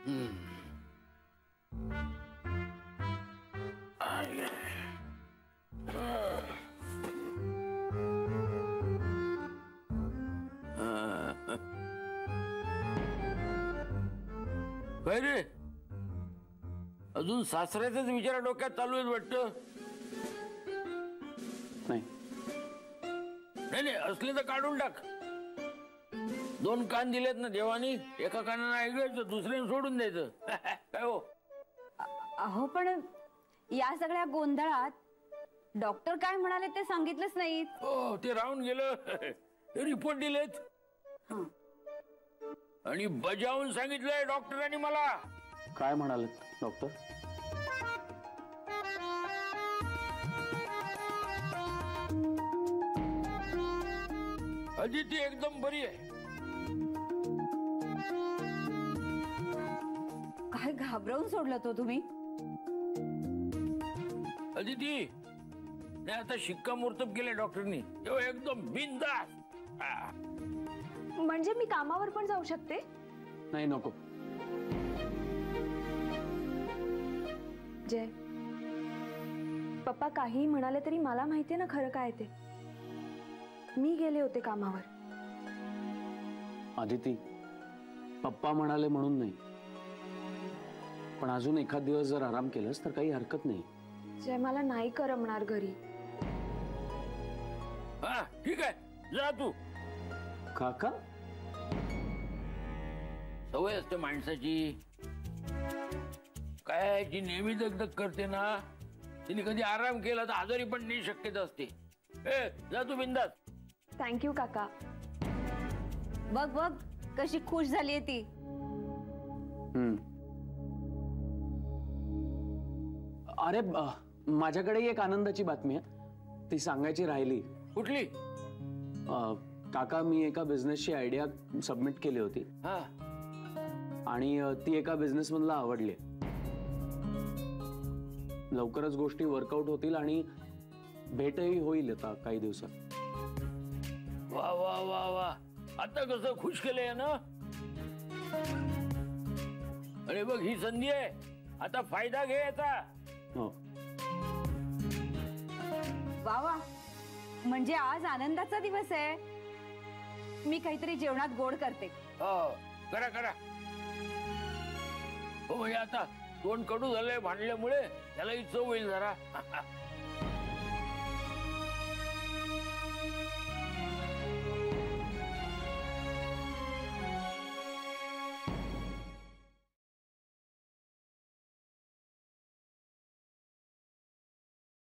काय रे, अजून सासऱ्याचाच विचार डोक्यात चालू आहे वाटतं? नाही नाही, असले तर काढून टाक. 2 कान दिलेत ना देवानी, एका कानानं ऐकायचं, दुसऱ्याने सोडून द्यायचं. काय हो? अहो पण या सगळ्या गोंधळात डॉक्टर काय म्हणाले ते सांगितलंच नाही. हो, ते राहून गेलं. रिपोर्ट दिलेत आणि बजावून सांगितलंय डॉक्टरांनी मला. काय म्हणाले डॉक्टर? अदिती एकदम बरी आहे. काय घाबरवून सोडलं तो तुम्ही? अदिती नाही, आता शिक्कामोर्तब केले डॉक्टरनी, एकदम बिनधास्त. म्हणजे मी कामावर पण जाऊ शकते? नाही, नको. जय, पप्पा काही म्हणाले तरी मला माहितीये ना खरं काय ते. मी गेले होते कामावर. आदिती, पप्पा म्हणाले म्हणून नाही, पण अजून एखाद दिवस जर आराम केलास तर काही हरकत नाही. जय, मला नाही करमणार घरी. हा ठीक आहे, जा तू. काका, सवय असते माणसाची. काय जी नेहमी दगदग करते ना, तिने कधी आराम केला तर आजारी पण नाही शक्यता असते. जा तू बिंदास. थँक्यू काका. बघ बघ कशी खुश झालीये ती. अरे माझ्याकडे एक आनंदाची बातमी आहे, ती सांगायची राहिली. कुठली? काका, मी एका बिझनेसची आयडिया सबमिट केली होती. हा, आणि ती एका बिझनेसमनला आवडली. लवकरच गोष्टी वर्कआउट होतील आणि भेटही होईल आता काही दिवसात. वा वा वा वा, आता कसं खुश केलंय ना. अरे बघ, ही संधी आहे, आता फायदा घे याचा. हो. वा वा, म्हणजे आज आनंदाचा दिवस आहे. मी काहीतरी जेवणात गोड करते. हो, करा करा. हो, म्हणजे आता तोंड कडू झालंय भांडल्यामुळे, त्याला ही चव होईल जरा.